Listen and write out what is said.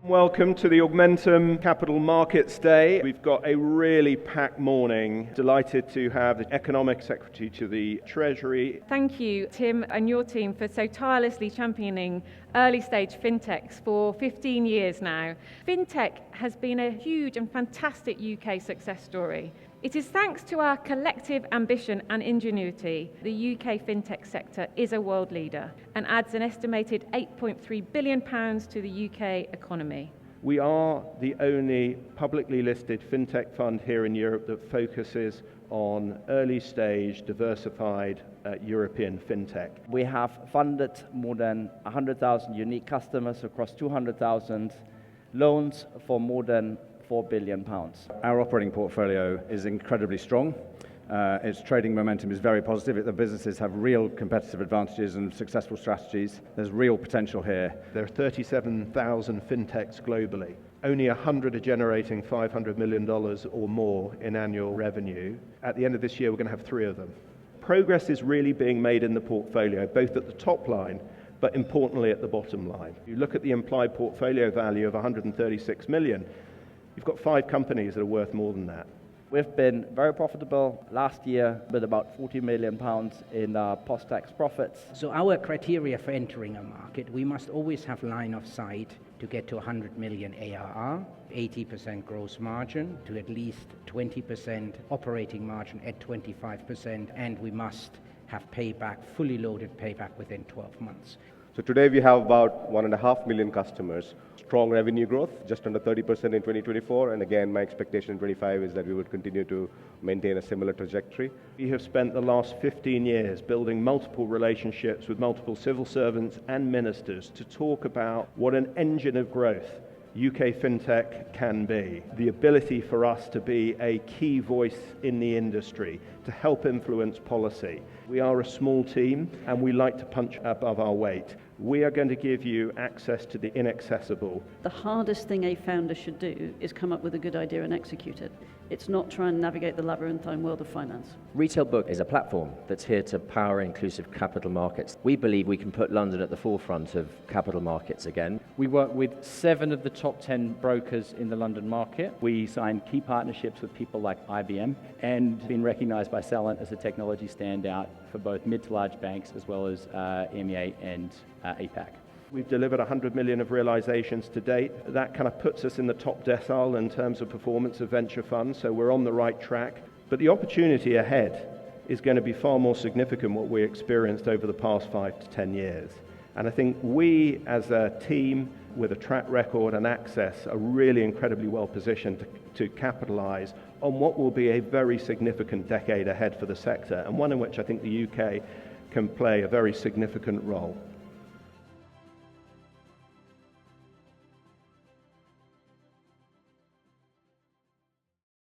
Welcome to the Augmentum Capital Markets Day. We've got a really packed morning. Delighted to have the Economic Secretary to the Treasury. Thank you, Tim, and your team for so tirelessly championing early-stage fintechs for 15 years now. Fintech has been a huge and fantastic UK success story. It is thanks to our collective ambition and ingenuity, the UK fintech sector is a world leader and adds an estimated £8.3 billion to the UK economy. We are the only publicly listed fintech fund here in Europe that focuses on early-stage, diversified European fintech. We have funded more than 100,000 unique customers across 200,000 loans for more than £4 billion. Our operating portfolio is incredibly strong. Its trading momentum is very positive. The businesses have real competitive advantages and successful strategies. There's real potential here. There are 37,000 fintechs globally. Only 100 are generating $500 million or more in annual revenue. At the end of this year, we're going to have 3 of them. Progress is really being made in the portfolio, both at the top line, but importantly at the bottom line. You look at the implied portfolio value of 136 million, you've got 5 companies that are worth more than that. We've been very profitable last year with about £40 million in post-tax profits. So our criteria for entering a market, we must always have line of sight to get to 100 million ARR, 80% gross margin, to at least 20% operating margin at 25%, and we must have payback, fully loaded payback within 12 months. So today we have about 1.5 million customers, strong revenue growth, just under 30% in 2024, and again my expectation in 25 is that we would continue to maintain a similar trajectory. We have spent the last 15 years building multiple relationships with multiple civil servants and ministers to talk about what an engine of growth UK fintech can be. The ability for us to be a key voice in the industry, to help influence policy. We are a small team and we like to punch above our weight. We are going to give you access to the inaccessible. The hardest thing a founder should do is come up with a good idea and execute it. It's not try and navigate the labyrinthine world of finance. Retail Book is a platform that's here to power inclusive capital markets. We believe we can put London at the forefront of capital markets again. We work with 7 of the top 10 brokers in the London market. We signed key partnerships with people like IBM and been recognised by Salent as a technology standout for both mid to large banks as well as EMEA and APAC. We've delivered 100 million of realizations to date. That kind of puts us in the top decile in terms of performance of venture funds, so we're on the right track. But the opportunity ahead is going to be far more significant than what we experienced over the past 5 to 10 years. And I think we, as a team with a track record and access, are really incredibly well positioned to capitalize on what will be a very significant decade ahead for the sector, and one in which I think the UK can play a very significant role.